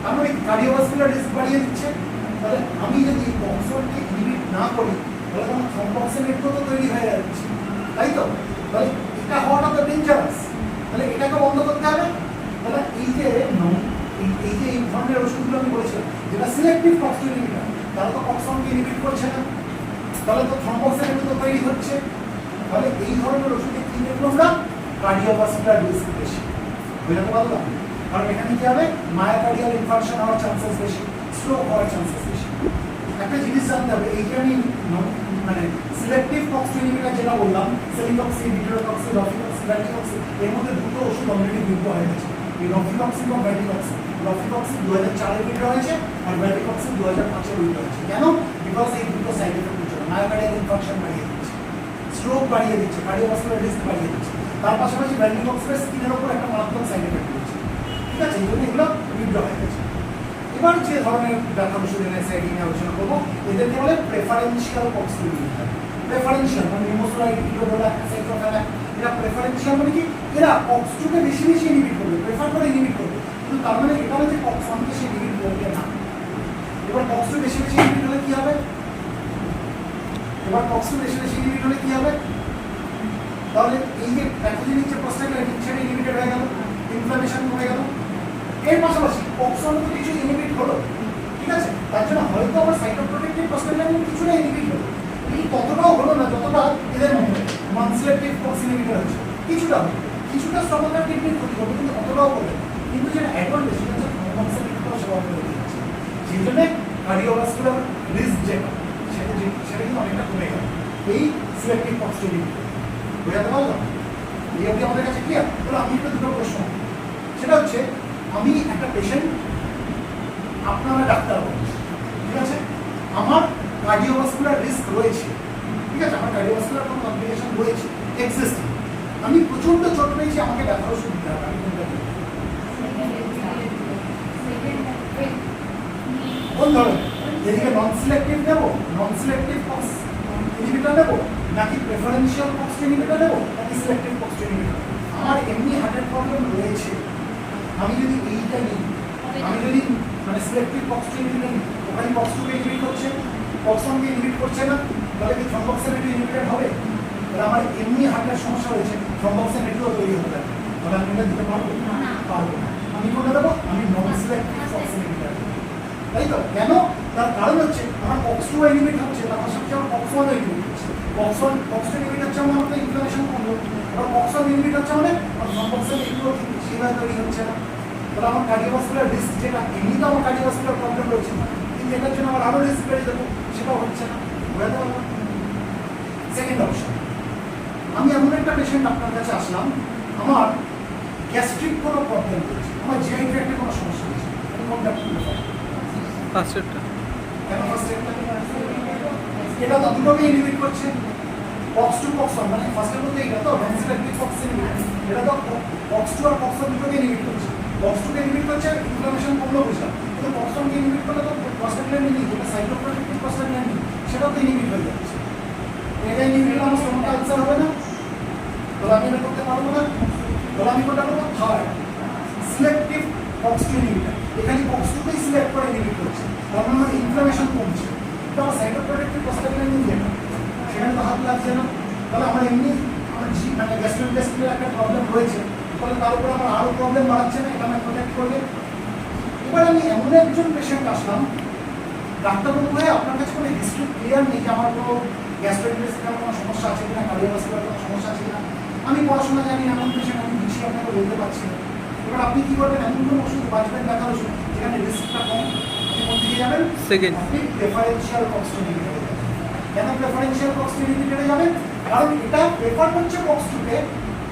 তার মানে কার্ডিওভাস্কুলার রিস্ক বাড়িয়ে দিচ্ছে। তাহলে আমি যদি কক্সনকে ইনহিবিট না করি তাহলে আমার থ্রম্বোক্সিন নেটওয়ার্ক তো তৈরি হয়ে যাচ্ছে, তাই তো? তাহলে এটা হওয়াটা তো ডেঞ্জারাস, তাহলে এটাকে বন্ধ করতে হবে। তাহলে এই যে এই ধরনের ওষুধগুলো আমি বলেছিলাম যেটা সিলেক্টিভ কক্স ইনহিবিটর, তারা তো কক্সনকে ইনহিবিট করছে না, তাহলে তো থ্রম্বোক্সিন নেটওয়ার্ক তৈরি হচ্ছে। তাহলে এই ধরনের ওষুধে কি দেখবো আমরা? কার্ডিওভাস্কুলার রিস্ক বেশি, বুঝতে পারলাম? কারণ এখানে কি হবে? মায়োকার্ডিয়াল ইনফারকশন হওয়ার চান্সেস বেশি, স্ট্রোক হওয়ার চান্সেস বেশি। একটা জিনিস জানতে হবে, এই যে আমি মানে সিলেক্টিভ কক্স ইনহিবিটর যেটা বললাম, সেলিটক্সিন, ভিট্রোটক্সিন, রফিটক্সিন, ভ্যাটিটক্সিন, এর মধ্যে দুটো ওষুধ অলরেডি বিজ্ঞ হয়ে গেছে। এই রফিটক্সিন বা ভ্যাটিটক্সিন, রফিটক্সিন 2004-এ বিজ্ঞ হয়েছে আর ভ্যাটিটক্সিন 2005-এ বিজ্ঞ হয়েছে। কেন? বিকজ এই দুটো সাইড এফেক্ট হচ্ছে, মায়োকার্ডিয়াল ইনফারকশন বাড়িয়ে দিচ্ছে, স্ট্রোক বাড়িয়ে দিচ্ছে, কার্ডিওভাস্কুলার রিস্ক বাড়িয়ে দিচ্ছে। তার পাশাপাশি ভ্যাটিটক্সিনের স্কিনের উপর একটা মারাত্মক সাইড এফেক্ট হচ্ছে, ঠিক আছে? এই জন্য এগুলো বিজ্ঞ হয়ে গেছে। এবার যে ধরনের ব্যথার ওষুধ এনএসআইডি নিয়ে আলোচনা করবো, এদেরকে বলে প্রেফারেন্সিয়াল কক্স ইনহিবিটর। প্রেফারেন্সিয়াল মানে নিমোসোলাইড, ইটোডোলাক, সাইক্লোফেনাক, এরা প্রেফারেন্সিয়াল মানে কি? এরা কক্স-2 বেশি বেশি ইনহিবিট করবে, প্রেফার করে ইনহিবিট করবে, কিন্তু তার মানে এটা হচ্ছে কক্স-1 সে ইনহিবিট করবে না। এবার কক্স-2 বেশি বেশি ইনহিবিট হলে কি হবে? তাহলে এই যে প্যাথোজেনিক যে প্রস্টাগ্ল্যান্ডিন সেটা ইনহিবিটেড হয়ে গেল, ইনফ্লামেশন কমে গেল। এর পাশাপাশি কক্সন তো কিছু ইনহিবিট হলো, ঠিক আছে? তার জন্য হয়তো আবার সাইটোপ্রোটেক্টিভ প্রস্টাগ্ল্যান্ডিন কিছুটা ইনহিবিট হলো, এই ততটাও হলো না যতটা এদের মধ্যে নন সিলেক্টিভ কক্স ইনহিবিটর হচ্ছে। কিছুটা স্টমাকার কিডনির ক্ষতি করবে, কিন্তু অতটাও হবে। কিন্তু যেটা অ্যাডভান্টেজ সেটা হচ্ছে থ্রম্বোক্সিন নেটওয়ার্ক সেবা করে দিচ্ছে, সেই জন্য কার্ডিওভাস্কুলার রিস্ক যেটা সেটা কিন্তু অনেকটা কমে গেল এই সিলেক্টিভ কক্স ইনহিবিটর। বোঝাতে পারলাম? এই অবধি আমাদের কাছে ক্লিয়ার? তাহলে আমি একটা দুটো প্রশ্ন, সেটা হচ্ছে আমি একটা পেশেন্ট, আপনারা ডাক্তার বলুন, ঠিক আছে? আমার কার্ডিওভাস্কুলার রিস্ক রয়েছে, ঠিক আছে? আমার কার্ডিওভাস্কুলার কোনো কমপ্লিকেশন রয়েছে, এক্সিস্টিং। আমি প্রচন্ড চোট পেয়েছি, আমাকে ব্যথার ওষুধ দিতে হবে, আমি কোনটা দেবো? কোন ধরনের? এদিকে নন সিলেক্টিভ নেবো, নন সিলেক্টিভ কক্স ইনহিবিটর নেবো, নাকি প্রেফারেন্সিয়াল কক্স ইনহিবিটর নেবো, নাকি সিলেক্টিভ কক্স ইনহিবিটর? আমার এমনি হার্টের প্রবলেম রয়েছে, আমি যদি এইটা নিই, আমি যদি মানে সিলেক্টিভ কক্স ইনহিবিটর নিই, ওখানে কক্স-2 ইনহিবিট করছে, কক্স-1 ইনহিবিট করছে না, তাহলে কি থ্রম্বোক্সিন ইনহিবিটর হবে? তাহলে আমার এমনি হার্টের সমস্যা রয়েছে, থ্রম্বোক্সিন তৈরি হতে পারে, তাহলে আমি এটা দিতে পারবো না। আমি কোনটা দেবো? আমি নন সিলেক্টিভ কক্স ইনহিবিটর, তাই তো? কেন? তার কারণ হচ্ছে আমার কক্স-2 ইনহিবিট হচ্ছে, তার পাশাপাশি আমার কক্স-1 ইনহিবিট হচ্ছে। কক্স-2 ইনহিবিট হচ্ছে আমার মধ্যে ইনফ্লামেশন কমলো, আর কক্স-1 ইনহিবিট হচ্ছে মানে থ্রম্বোক্সিন সেভাবে তৈরি হচ্ছে না। তাহলে আমার কার্ডিওভাস্কুলার রিস্ক যেটা, এমনিতে আমার কার্ডিওভাস্কুলার প্রবলেম রয়েছে না, কিন্তু এটার জন্য আমার আরও রিস্ক বেড়ে যাবে, সেটাও হচ্ছে না। বোঝাতে পারলাম? সেকেন্ড অপশন, আমি এমন একটা পেশেন্ট আপনার কাছে আসলাম, আমার গ্যাস্ট্রিক কোনো প্রবলেম রয়েছে, আমার জিআই ট্র্যাক্টে কোনো সমস্যা হয়েছে, আমি কোনটা প্রিফার? ফার্স্ট এডটা। কেন ফার্স্ট এডটা? এটা তো দুটোকে ইনহিবিট করছে, কক্স-2 কক্স-1, মানে ফার্স্টের মধ্যে এটা তো নন সিলেক্টিভ কক্স ইনহিবিটর, এটা তো কক্স-2 আর কক্স-1 দুটোকে ইনহিবিট করছে। কক্স-2 ইনহিবিট করছে, ইনফ্লামেশন কমলো বুঝলাম, কিন্তু কক্স-1 ইনহিবিট করলে তো প্রস্টাগ্ল্যান্ডিন, যেটা সাইটোপ্রোটেক্টিভ প্রস্টাগ্ল্যান্ডিন, সেটাও তো ইনহিবিট হয়ে যাচ্ছে। এটা ইনহিবিট হলে আমার স্টমাক আলসার হবে না, তাহলে আমি এটা করতে পারবো না। তাহলে আমি কোনটা করবো? Third, selective COX two inhibitor. এখানে কক্স-2কেই সিলেক্ট করে ইনহিবিট করছে, তার মানে আমার ইনফ্লামেশন কমছে, কিন্তু আমার সাইটোপ্রোটেক্টিভ প্রস্টাগ্ল্যান্ডিন যেটা, সেখানে তো হাত লাগছে না। তাহলে আমার এমনি আমার মানে গ্যাস্ট্রোইন্টেস্টাইনাল একটা প্রবলেম রয়েছে, তাহলে তার উপর আমার আরও প্রবলেম বাড়াচ্ছে না, এটা আমার প্রোটেক্ট করবে। এবার আমি এমন একজন পেশেন্ট আসলাম, ডাক্তারবাবু ভাই আপনার কাছে কোনো হিস্ট্রি ক্লিয়ার নেই যে আমার কোনো গ্যাস্ট্রোইন্টেস্টাইনাল কোনো সমস্যা আছে কিনা, কার্ডিওভাস্কুলার কোনো সমস্যা আছে কিনা, আমি পড়াশোনা জানি না, এমন পেশেন্ট আমি কিছু আপনাকে বলতে পারছি না। এবার আপনি কী করবেন? এমন কোনো ওষুধ বাঁচবেন দেখার ওষুধ যেখানে রিস্কটা কম, আপনি কোন দিকে যাবেন? সেকেন্ড। আপনি প্রেফারেন্সিয়াল কক্স ইনহিবিটরে যাবেন। কেন প্রেফারেন্সিয়াল কক্স ইনহিবিটরে যাবেন? কারণ এটা প্রেফার করছে কক্স-2কে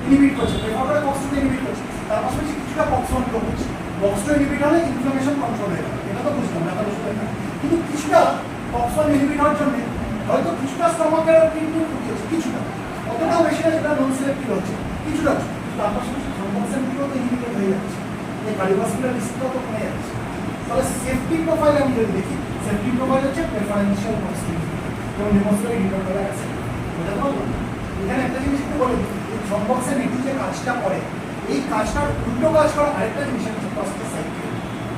ইনহিবিট করছে, প্রেফার করে কক্স-2কে ইনহিবিট করছে, তার পাশাপাশি কিছুটা কক্স-1কেও করছে। কক্স-2 ইনহিবিট হলে ইনফ্লামেশন কন্ট্রোল হয়ে যাবে, এটা তো বুঝলাম দেখার ওষুধ, কিন্তু কিছুটা কক্স-1 ইনহিবিট হওয়ার জন্য হয়তো কিছুটা স্টমাকের কিডনির ক্ষতি হচ্ছে, কিছুটা, অতটাও বেশি না, যেটা নন সিলেক্টিভ হচ্ছে, কিছুটা, তার পাশাপাশি থ্রম্বোক্সিনগুলো তো ইনহিবিটেড হয়ে যাচ্ছে, এই কার্ডিওভাস্কুলার রিস্কটাও তো কমে যাচ্ছে। তাহলে সেফটি প্রোফাইল আমি যদি দেখি, সেফটি প্রোফাইল হচ্ছে প্রেফারেন্সিয়াল কক্স ইনহিবিটর এবং নিমোসোলাইড ইটোডোলাক অ্যাসিড। বোঝাতে পারবো? এখানে একটা জিনিস একটু বলে দিই, এই থ্রম্বোক্সিন এটি যে কাজটা করে, এই কাজটার উল্টো কাজ করা আরেকটা জিনিস হচ্ছে প্রস্টাসাইক্লিন,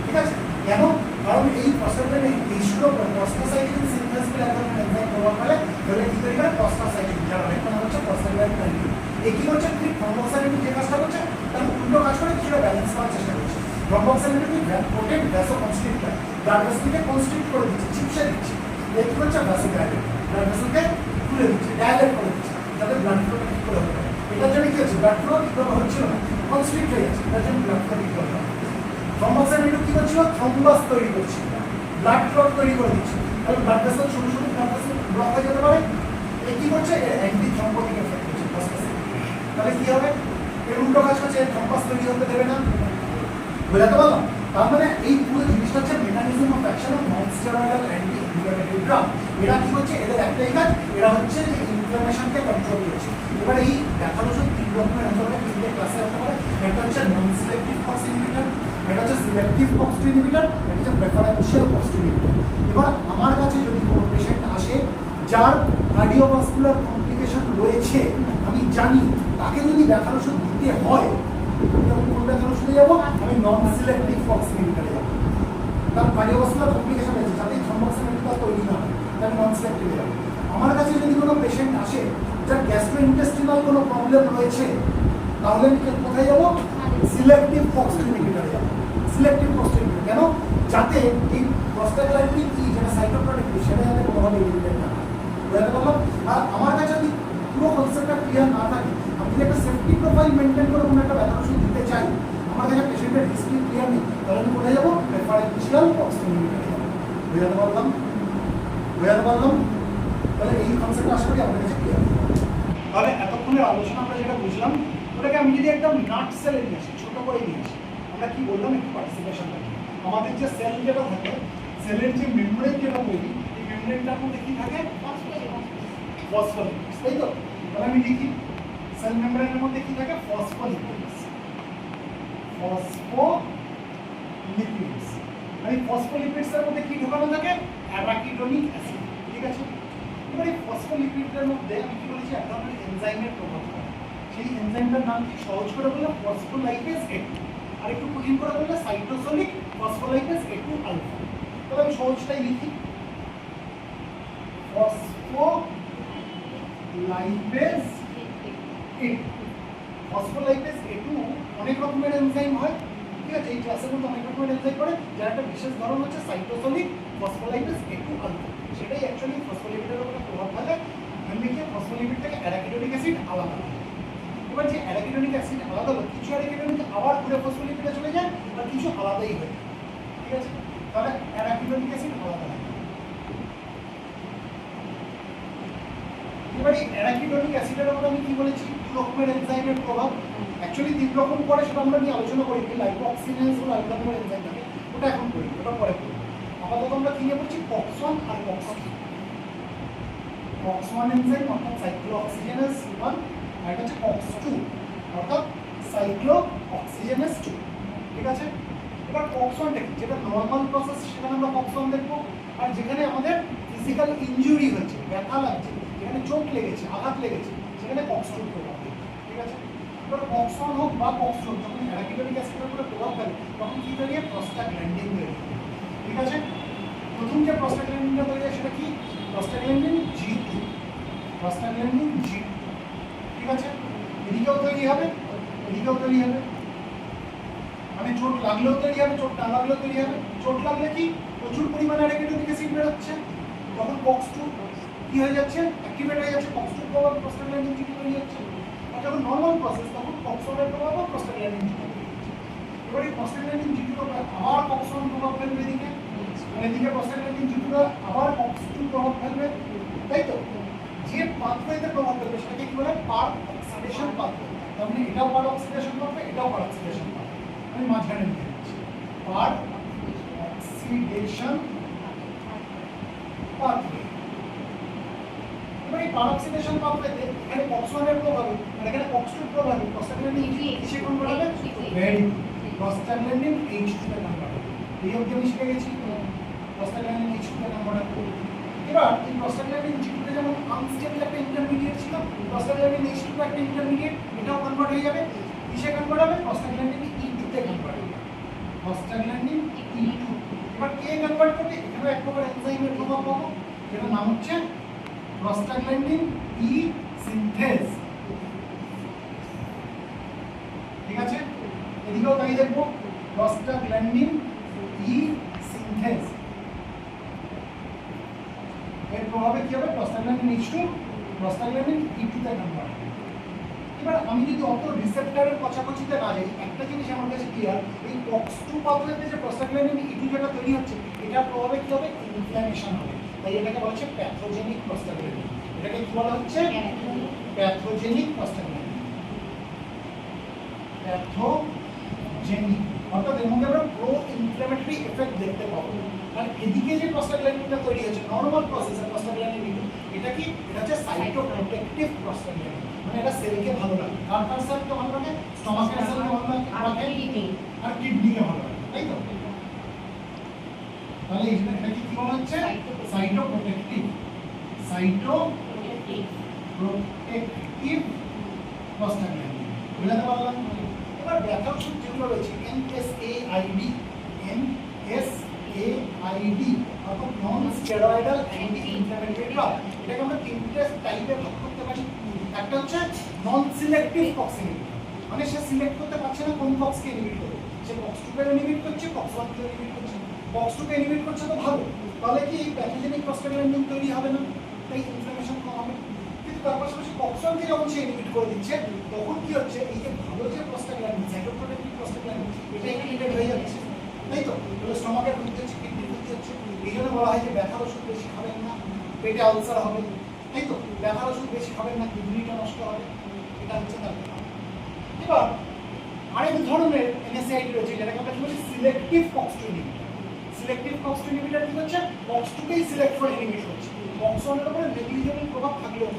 ঠিক আছে? কেন? কারণ এই প্রস্টাগ্ল্যান্ডিন H2 প্রস্টাসাইক্লিন সিনথেসিসে এক ধরনের এনজাইম প্রভাব ফেলে তাহলে কি তৈরি করে প্রস্টাসাইক্লিন, যার অনেক নাম হচ্ছে প্রস্টাগ্ল্যান্ডিন। এই কি করছে ঠিক থ্রম্বোক্সাইলিন যে কাজটা করছে তার উল্টো কাজ করে কিছুটা ব্যালেন্স করার চেষ্টা করছে। থ্রম্বোক্সাইলিন কি প্রোটেক্ট ভ্যাসোকনস্ট্রিক্টর, ব্লাড ভেসেলকে কনস্ট্রিক্ট করে দিচ্ছে, চিপসে দিচ্ছে। এই কি করছে ভ্যাসোডাইলেট, ব্লাড ভেসেলকে খুলে দিচ্ছে, ডাইলেট করে দিচ্ছে যাতে ব্লাড ফ্লোটা ঠিক করে হতে পারে। এটার জন্য কি হচ্ছে ব্লাড ফ্লো ঠিকভাবে হচ্ছিল না, কনস্ট্রিক্ট হয়ে যাচ্ছে, এটার জন্য ব্লাড ফ্লো ঠিক করতে হবে। থ্রম্বোক্সাইলিন কি করছিল থ্রম্বাস তৈরি করছিল, ব্লাড ক্লট তৈরি করে দিচ্ছে, তাহলে ব্লাড ভেসেল ছোট ছোট ব্লাড ভেসেল ব্লক হয়ে যেতে পারে। এই কি করছে অ্যান্টি থ্রম্বোটিক এফেক্ট করছে প্রস্টাসাইক্লিন। তাহলে কি হবে এর উল্টো কাজ করছে, থ্রম্বাস তৈরি হতে দেবে না। বুঝাতে পারলাম? তার মানে এই পুরো জিনিসটা হচ্ছে mechanism of action of non steroidal anti inflammatory drug. এরা কি করছে, এদের একটাই কাজ, এরা হচ্ছে যে ইনফ্লামেশনকে কন্ট্রোল করছে। এবার এই ব্যথার ওষুধ তিন রকমের হতে পারে, তিনটে ক্লাসে হতে পারে। একটা হচ্ছে নন সিলেক্টিভ কক্স ইনহিবিটর, এটা হচ্ছে সিলেক্টিভ কক্স ইনহিবিটর, এটা হচ্ছে প্রেফারেন্সিয়াল কক্স ইনহিবিটর। এবার আমার কাছে যদি কোনো পেশেন্ট আসে যার কার্ডিওভাস্কুলার কমপ্লিকেশন রয়েছে, আমি জানি তাকে যদি ব্যথার ওষুধ দিতে হয় তখন কোন ব্যথার ওষুধে যাবো, আমি নন সিলেক্টিভ কক্স ইনহিবিটরে যাবো। তার কার্ডিওভাস্কুলার কমপ্লিকেশন রয়েছে যাতে থ্রম্বোক্সাইলিনটা তৈরি না হয়, আমি নন সিলেক্টিভে যাবো। আমার কাছে যদি কোনো পেশেন্ট আসে যার গ্যাস্ট্রোইন্টেস্টিনাল কোনো প্রবলেম রয়েছে তাহলে আমি কোথায় যাবো, সিলেক্টিভ কক্স ইনহিবিটরে যাবো। সিলেক্টিভ কক্স ইনহিবিটর কেন, যাতে এই প্রস্টাগ্ল্যান্ডিন কি যেটা সাইটোপ্রোটেক্টিভ সেটা যাতে কোনোভাবে ইনহিবিট না হয়। বুঝতে পারলাম? আর আমার কাছে যদি পুরো কনসেপ্টটা ক্লিয়ার না থাকে, আমি যদি একটা সেফটি প্রোফাইল মেনটেন করে কোনো একটা ব্যথার ওষুধ দিতে চাই, আমার কাছে পেশেন্টের হিস্ট্রি ক্লিয়ার নেই, তাহলে আমি কোথায় যাবো, প্রেফারেন্সিয়াল কক্স ইনহিবিটরে যাবো। বুঝতে পারলাম? বুঝতে পারলাম? তাহলে এই কনসেপ্টটা আশা করি আপনার কাছে ক্লিয়ার। তাহলে এতক্ষণের আলোচনা আমরা যেটা বুঝলাম ওটাকে আমি যদি একদম নাট সেলে নিয়ে আসি, ছোট করে নিয়ে আসি, আমরা কি বললাম একটু পার্টিসিপেশন থাকে। আমাদের যে সেল যেটা থাকে, সেলের যে মেমব্রেন যেটা তৈরি, এই মেমব্রেনটার মধ্যে কি থাকে, ফসফোলিপিডস, তাই তো? তাহলে আমি লিখি সেল মেমব্রেনের মধ্যে কি থাকে, ফসফোলিপিডস। ফসফোলিপিডস মানে ফসফোলিপিডসের মধ্যে কি ঢোকানো থাকে, অ্যারাকিডোনিক অ্যাসিড। ঠিক আছে, এবার এই ফসফোলিপিডের মধ্যে আমি কি বলেছি এক ধরনের এনজাইমের প্রভাব পড়ে। সেই এনজাইমটার নাম কি, সহজ করে বললে ফসফোলাইপেজ A2, আর একটু কঠিন করে বললে সাইটোসোলিক ফসফোলাইপেজ A2 আলফা। তাহলে আমি সহজটাই লিখি, ফসফোলাইপেজ A2। ফসফোলাইপেজ A2 অনেক রকমের এনজাইম হয়, ঠিক আছে? এই ক্লাসের মধ্যে অনেক রকমের এনজাইম করে, যার একটা বিশেষ ধরন হচ্ছে সাইটোসোলিক ফসফোলাইপেজ A2 আলফা। সেটাই অ্যাকচুয়ালি ফসফোলিপিডের উপরে প্রভাব ফেলে। আমি লিখি ফসফোলিপিড থেকে অ্যারাকিডোনিক অ্যাসিড আলাদা হয়। এবার যে অ্যারাকিডোনিক অ্যাসিড আলাদা হলো, কিছু অ্যারাকিডোনিক আবার ঘুরে ফসফোলিপিডে চলে যায়, আর কিছু আলাদাই হয়ে যায়। ঠিক আছে, তাহলে অ্যারাকিডোনিক অ্যাসিড আলাদা হয়। এবার এই অ্যারাকিডোনিক অ্যাসিডের উপর আমি কি বলেছি, দু রকমের এনজাইমের প্রভাব। অ্যাকচুয়ালি তিন রকম করে, সেটা আমরা নিয়ে আলোচনা করি, লাইপোঅক্সিডেজ ও আলাদা রকমের এনজাইম থাকে, ওটা এখন করি, ওটা পরে করি। আপাতত আমরা কি নিয়ে পড়ছি, কক্স1 আর কক্স2। কক্স1 এনজাইম অর্থাৎ সাইক্লোঅক্সিজেনেজ 1, আর এটা হচ্ছে কক্স2 অর্থাৎ সাইক্লোঅক্সিজেনেজ 2। ঠিক আছে, এবার কক্স1 দেখি, যেটা নর্মাল প্রসেস সেখানে আমরা কক্স1 দেখবো, আর যেখানে আমাদের ফিজিক্যাল ইনজুরি হচ্ছে, ব্যথা লাগছে, যেখানে চোট লেগেছে, আঘাত লেগেছে, সেখানে কক্স2 প্রভাব দেবে। ঠিক আছে, এবার কক্স1 হোক বা কক্স2 যখন অ্যারাকিডোনিক অ্যাসিডের উপরে প্রভাব ফেলে তখন কি তৈরি হয়, প্রস্টাগ্ল্যান্ডিন তৈরি হয়। ঠিক আছে, প্রথম যে প্রস্টাগ্ল্যান্ডিনটা তৈরি হয় সেটা কি, প্রস্টাগ্ল্যান্ডিন G2। প্রস্টাগ্ল্যান্ডিন G2, ঠিক আছে, এদিকেও তৈরি হবে, এদিকেও তৈরি হবে, মানে চোট লাগলেও তৈরি হবে, চোট না লাগলেও তৈরি হবে। চোট লাগলে কি, প্রচুর পরিমাণে অ্যারাকিডোনিক অ্যাসিড বেরোচ্ছে, তখন কক্স2 কি হয়ে যাচ্ছে, অ্যাক্টিভেট হয়ে যাচ্ছে, কক্স2 প্রভাব প্রস্টাগ্ল্যান্ডিন G2 তৈরি হচ্ছে। আর যখন নর্মাল প্রসেস তখন কক্স1 এর প্রভাব প্রস্টাগ্ল্যান্ডিন G2 তৈরি হচ্ছে। এবার এই প্রস্টাগ্ল্যান্ডিন G2 আবার কক্স1 প্রভাব ফেলবে এদিকে, এদিকে প্রস্টাগ্ল্যান্ডিন G2 আবার কক্স2 প্রভাব ফেলবে, তাই তো? যে পাথওয়েতে প্রভাব ফেলবে সেটাকে কি বলে, পার অক্সিডেশন পাথওয়ে। তার মানে এটাও পার অক্সিডেশন পাথওয়ে, এটাও পার অক্সিডেশন পাথওয়ে। আমি মাঝখানে লিখে দিচ্ছি পার অক্সিডেশন পাথওয়ে। এবার এই পার অক্সিডেশন পাথওয়েতে এখানে কক্স1 এর প্রভাবে আর এখানে কক্স2 এর প্রভাবে প্রস্টাগ্ল্যান্ডিন কিসে কনভার্ট হবে, ভেরি প্রস্টাগ্ল্যান্ডিন H2 তে কনভার্ট হবে। এই অবধি আমি শিখে গেছি, প্রস্টাগ্ল্যান্ডিন H2 তে কনভার্ট হবে। এবার এই প্রস্টাগ্ল্যান্ডিন G2 তে যেমন আনস্টেবল একটা ইন্টারমিডিয়েট ছিল, প্রস্টাগ্ল্যান্ডিন H2 একটা ইন্টারমিডিয়েট, এটাও কনভার্ট হয়ে যাবে। কিসে কনভার্ট হবে, প্রস্টাগ্ল্যান্ডিন E2 তে কনভার্ট হবে। Prostaglandin E2। এবার কে কনভার্ট করবে, এখানে এক প্রকার এনজাইমের প্রভাব পাবো, যেটার নাম হচ্ছে প্রস্টাগ্ল্যান্ডিন ই সিনথেজ। ঠিক আছে, এদিকেও তাই দেখবো, প্রস্টাগ্ল্যান্ডিন ই সিনথেজ এর প্রভাবে কি হবে, প্রস্টাগ্ল্যান্ডিন H2 প্রস্টাগ্ল্যান্ডিন E2 তে কনভার্ট হবে। এবার আমি যদি অত রিসেপ্টরের কচাকচিতে না যাই, একটা জিনিস আমার কাছে ক্লিয়ার, এই COX-2 পাথওয়েতে যে প্রস্টাগ্ল্যান্ডিন E2 যেটা তৈরি হচ্ছে, এটার প্রভাবে কি হবে, ইনফ্ল্যামেশন হবে। তাই এটাকে বলা হচ্ছে প্যাথোজেনিক প্রস্টাগ্ল্যান্ডিন। এটাকে কি বলা হচ্ছে, প্যাথোজেনিক প্রস্টাগ্ল্যান্ডিন। প্যাথোজেনিক অর্থাৎ এর মধ্যে আমরা প্রো ইনফ্ল্যামেটরি এফেক্ট দেখতে পাবো। আর এদিকে যে প্রস্টাগ্ল্যান্ডিনটা তৈরি হচ্ছে নরমাল প্রসেসে প্রস্টাগ্ল্যান্ডিন E2, এটা কি, এটা হচ্ছে সাইটোপ্রোটেক্টিভ প্রস্টাগ্ল্যান্ডিন, মানে এটা সেলকে ভালো লাগে। কার সেলকে ভালো লাগে, স্টমাকের সেলকে ভালো লাগে, আর কিডনিকে ভালো লাগে, তাই তো? তাহলে এটা কি বলা হচ্ছে, সাইটোপ্রোটেক্টিভ প্রস্টাগ্ল্যান্ডিন। বুঝতে পারলাম? এবার ব্যথার ওষুধ যেগুলো রয়েছে NSAID অর্থাৎ non steroidal anti inflammatory drug, এটাকে আমরা তিনটে টাইপে ভাগ করতে পারি। একটা হচ্ছে নন সিলেক্টিভ COX ইনহিবিটর, মানে সে সিলেক্ট করতে পারছে না কোন COX কে ইনহিবিট করবে, সে COX-2 কে ইনহিবিট করছে, COX-1 কে ইনহিবিট করছে। COX-2 কে ইনহিবিট করছে তো ভালো, তাহলে কি এই প্যাথোজেনিক প্রস্টাগ্ল্যান্ডিন তৈরি হবে না, তাই ইনফ্ল্যামেশন কম হবে। কিন্তু তার পাশাপাশি COX-1 কে যখন সে ইনহিবিট করে দিচ্ছে, তখন কি হচ্ছে, এই যে ভালো যে প্রস্টাগ্ল্যান্ডিন, সাইটোপ্রোটেক্টিভ প্রস্টাগ্ল্যান্ডিন, এটা ইনহিবিটেড হয়ে যাচ্ছে, তাই তো? তাহলে স্টমাকের ক্ষতি হচ্ছে, কিডনির ক্ষতি হচ্ছে। এই জন্য বলা হয় যে ব্যথার ওষুধ বেশি খাবেন না, পেটে আলসার হবে, তাই তো? ব্যথার ওষুধ বেশি খাবেন না, কিডনিটা নষ্ট হবে, এটা হচ্ছে তার ব্যাপার। এবার আরেক ধরনের NSAID রয়েছে, যেটাকে আমরা কি বলি, selective COX-2 inhibitor. Selective COX-2 inhibitor কি হচ্ছে, COX-2 কেই সিলেক্ট করে ইনহিবিট করছে, COX-1 এর উপরে নেগলিজেবল প্রভাব থাকলেও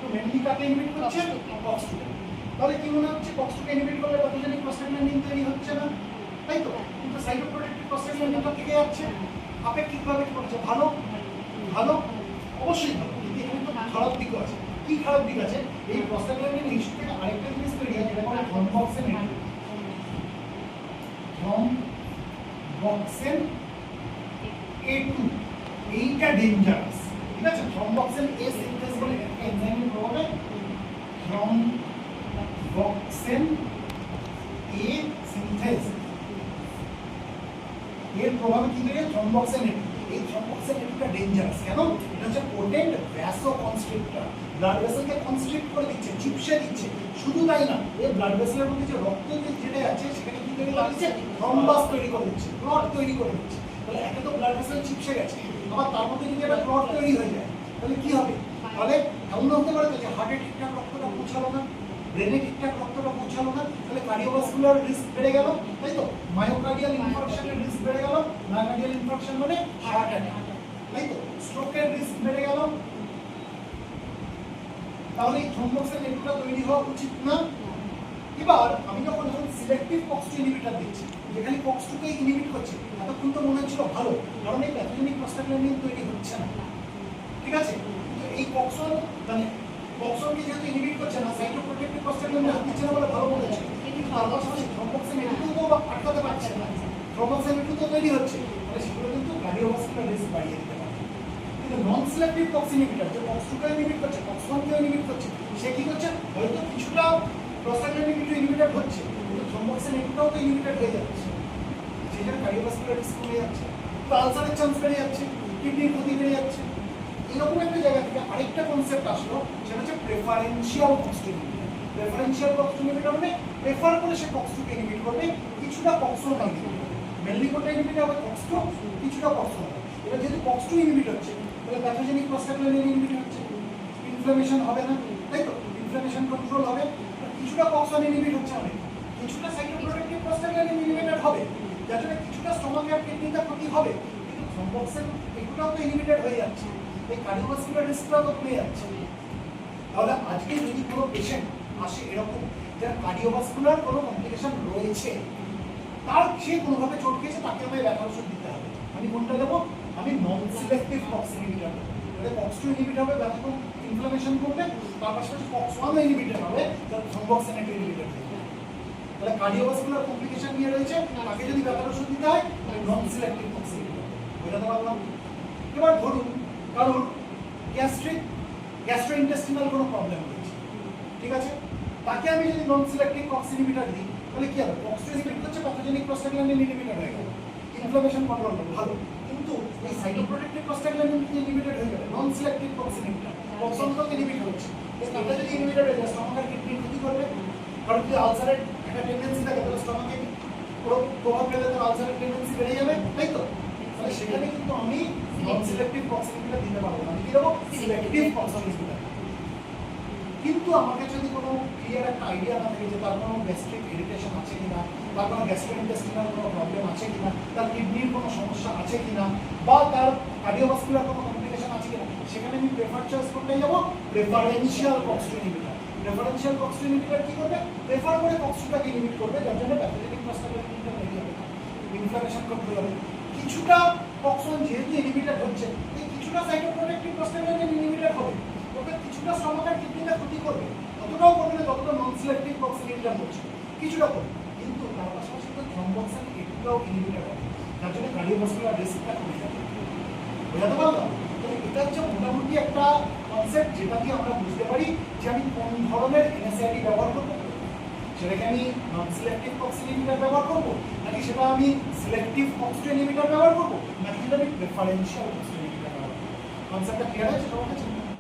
তো মেনলি কাকে ইনহিবিট করছে, COX-2 কে। তাহলে কি মনে হচ্ছে, COX-2 কে ইনহিবিট করলে প্যাথোজেনিক প্রস্টাগ্ল্যান্ডিন তৈরি হচ্ছে না, তাই তো? কিন্তু সাইটোপ্রোটেক্টিভ প্রস্টাগ্ল্যান্ডিনটা থেকে যাচ্ছে, আপেক্ষিকভাবে কি করছে, ভালো ভালো, অবশ্যই ভালো। কিন্তু এখানে তো খারাপ দিকও আছে। কি খারাপ দিক আছে, এই প্রস্টাগ্ল্যান্ডিন H2 থেকে আরেকটা জিনিস তৈরি হয়, যেটা বলে থ্রম্বক্সিন A2। এইটা ডেঞ্জারাস, ঠিক আছে? থ্রম্বক্সিন A সিনথেস বলে একটা এনজাইমের প্রভাবে থ্রম্বক্সিন A সিনথেস এর প্রভাবে কি করে, থ্রম্বক্সিন A2। এই থ্রম্বক্সিন A2টা ডেঞ্জারাস কেন, এটা হচ্ছে পোটেন্ট ভ্যাসোকনস্ট্রিক্টর, ব্লাড ভেসেলকে কনস্ট্রিক্ট করে দিচ্ছে, চিপসে দিচ্ছে। শুধু তাই না, এই ব্লাড ভেসেলের মধ্যে যে রক্ত যেটা আছে, সেখানে কি তৈরি করে দিচ্ছে, থ্রম্বাস তৈরি করে দিচ্ছে, ক্লট তৈরি করে দিচ্ছে। তাহলে একে তো ব্লাড ভেসেল চিপসে গেছে, আবার তার মধ্যে যদি একটা ক্লট তৈরি হয়ে যায়, তাহলে কি হবে? তাহলে এমন হতে পারে যে হার্টে ঠিকঠাক রক্তটা পৌঁছালো না, ব্রেনে ঠিকঠাক রক্তটা পৌঁছালো না, তাহলে কার্ডিওভাস্কুলার রিস্ক বেড়ে গেল, তাই তো? মায়োকার্ডিয়াল ইনফার্কশনের রিস্ক বেড়ে গেল, মায়োকার্ডিয়াল ইনফার্কশন মানে হার্ট অ্যাটাক, তাই তো? স্ট্রোকের রিস্ক বেড়ে গেল। তাহলে এই থ্রম্বক্সিন A2টা তৈরি হওয়া উচিত না। এবার আমি যখন সিলেক্টিভ COX-2 ইনহিবিটর দিচ্ছি, যেখানে COX-2 কে ইনহিবিট করছে, এতক্ষণ তো মনে হচ্ছিল ভালো, কারণ এই প্যাথোজেনিক প্রস্টাগ্ল্যান্ডিন তৈরি হচ্ছে না, ঠিক আছে? কিন্তু এই COX-1 মানে COX-1 কে যেহেতু ইনহিবিট করছে না, সাইটোপ্রোটেক্টিভ প্রস্টাগ্ল্যান্ডিন দিচ্ছে না বলে ভালো মনে হচ্ছে, কিন্তু তার পাশাপাশি থ্রম্বক্সিন A2 তো আটকাতে পারছে না, থ্রম্বক্সিন A2 তো তৈরি হচ্ছে, তাহলে সেগুলো কিন্তু কার্ডিওভাস্কুলার রিস্ক বাড়িয়ে দিতে পারে। কিন্তু নন সিলেক্টিভ COX ইনহিবিটর, যে COX-2 কে ইনহিবিট করছে, COX-1 কে ইনহিবিট করছে, সে কি করছে, হয়তো কিছুটা প্রস্টাগ্ল্যান্ডিন A2 ইনহিবিটর হচ্ছে, কিন্তু থ্রম্বক্সিন A2টাও তো ইনহিবিটর হয়ে যাচ্ছে, সেই জন্য কার্ডিওভাস্কুলার রিস্ক কমে যাচ্ছে, আলসারের চান্স বেড়ে যাচ্ছে, কিডনির ক্ষতি বেড়ে যাচ্ছে। এরকম একটা জায়গা থেকে আরেকটা কনসেপ্ট আসলো, সেটা হচ্ছে preferential COX-2 inhibitor. Preferential COX-2 inhibitor মানে প্রেফার করে সে COX-2 কে ইনহিবিট করবে, কিছুটা COX-1 কে ইনহিবিট করবে, মেনলি কোনটা ইনহিবিট হবে, COX-2, কিছুটা COX-1 হবে। এবার যেহেতু COX-2 ইনহিবিট হচ্ছে, তাহলে প্যাথোজেনিক প্রস্টাগ্ল্যান্ডিন ইনহিবিট হচ্ছে, ইনফ্লামেশন হবে না, তাই তো? ইনফ্লামেশন কন্ট্রোল হবে। কিছুটা COX-1 ইনহিবিট হচ্ছে, অনেক কিছুটা সাইটোপ্রোটেক্টিভ প্রস্টাগ্ল্যান্ডিন ইনহিবিটেড হবে, যার জন্য কিছুটা স্টমাক আর কিডনিতে ক্ষতি হবে, কিন্তু থ্রম্বক্সিন A2টাও তো ইনহিবিটেড হয়ে যাচ্ছে, এই কার্ডিওভাস্কুলার রিস্কটাও তো কমে যাচ্ছে। তাহলে আজকে যদি কোনো পেশেন্ট আসে এরকম, যার কার্ডিওভাস্কুলার কোনো কমপ্লিকেশন রয়েছে, তার সে কোনোভাবে চোট খেয়েছে, তাকে আমায় ব্যথার ওষুধ দিতে হবে। আমি কোনটা দেবো, আমি নন সিলেক্টিভ COX ইনহিবিটর দেবো। তাহলে COX-2 ইনহিবিট হবে, ব্যথা কম, ইনফ্লামেশন করবে, তার পাশাপাশি COX-1 ইনহিবিটর হবে, তার থ্রম্বক্সিন A2 ইনহিবিটর দেবে। তাহলে কার্ডিওভাস্কুলার কমপ্লিকেশন নিয়ে রয়েছে, তাকে যদি ব্যথার ওষুধ দিতে হয় তাহলে নন সিলেক্টিভ কক্সিন ইনহিবিটর বোঝাতে পারলাম। এবার ধরুন কারোর গ্যাস্ট্রোইন্টেস্টিনাল কোনো প্রবলেম রয়েছে, ঠিক আছে, তাকে আমি যদি নন সিলেক্টিভ কক্সিন ইনহিবিটর দিই তাহলে কি হবে? কক্সিন ইনহিবিটর হচ্ছে প্যাথোজেনিক প্রোস্টাগ্ল্যান্ডিন ইনহিবিটর হয়ে গেল, ইনফ্লামেশন কন্ট্রোল করবে, ভালো। কিন্তু এই সাইটোপ্রোটেক্টিভ প্রোস্টাগ্ল্যান্ডিন ইনহিবিটর হয়ে গেলে নন সিলেক্টিভ কক্সিন ইনহিবিটর, কক্সন তো ইনহিবিট হচ্ছে, এটা যদি ইনহিবিটর হয়ে যায় স্টমাক আর কিডনির ক্ষতি করবে। কারণ যদি আলসারের একটা টেন্ডেন্সি থাকে তাহলে স্টমাকে প্রভাব ফেলে তার আলসারের টেন্ডেন্সি বেড়ে যাবে, তাই তো? তাহলে সেখানে কিন্তু আমি নন সিলেক্টিভ কক্সিন ইনহিবিটর দিতে পারবো না, আমি কি দেবো? সিলেক্টিভ কক্সিন ইনহিবিটর। কিন্তু আমাকে যদি কোনো ক্লিয়ার একটা আইডিয়া না থাকে যে তার কোনো গ্যাস্ট্রিক ইরিটেশন আছে কিনা, তার কোনো গ্যাস্ট্রোইন্টেস্টিনাল কোনো প্রবলেম আছে কিনা, তার কিডনির কোনো সমস্যা আছে কিনা, বা তার কার্ডিওভাস্কুলার কোনো কমপ্লিকেশন আছে কিনা, সেখানে আমি প্রেফার চয়েস করতে যাবো প্রেফারেন্সিয়াল কক্সিন ইনহিবিটর। প্রেফারেন্সিয়াল কক্সিন ইনহিবিটর কি করবে? প্রেফার করে কক্সিনটাকে ইনহিবিট করবে, যার জন্য প্যাথোজেনিক প্রোস্টাগ্ল্যান্ডিনটা তৈরি হবে, ইনফ্লামেশন কন্ট্রোল হবে। কিছুটা কক্সন যেহেতু ইনহিবিটর হচ্ছে, এই কিছুটা সাইটোপ্রোটেক্টিভ প্রোস্টাগ্ল্যান্ডিন ইনহিবিটর হবে, ওকে কিছুটা স্টমাক আর কিডনিতে ক্ষতি করবে, ততটাও করবে না যতটা নন সিলেক্টিভ কক্সিন ইনহিবিটর হচ্ছে, কিছুটা করবে। কিন্তু তার পাশাপাশি তো থ্রম্বোক্সিন এটাও ইনহিবিটর হবে, যার জন্য কার্ডিওভাস্কুলার রিস্কটা কমে যাবে। বোঝাতে পারলাম? তাহলে এটা হচ্ছে মোটামুটি একটা কনসেপ্ট যেটা দিয়ে আমরা বুঝতে পারি যে আমি কোন ধরনের এনএসআইডি ব্যবহার করবো, সেটাকে আমি নন সিলেক্টিভ কক্সিন ইনহিবিটর ব্যবহার করবো, নাকি সেটা আমি সিলেক্টিভ কক্সিন ইনহিবিটর ব্যবহার করবো, নাকি সেটা আমি প্রেফারেন্সিয়াল কক্সিন ইনহিবিটর ব্যবহার করবো। কনসেপ্টটা ক্লিয়ার আছে সবার কাছে?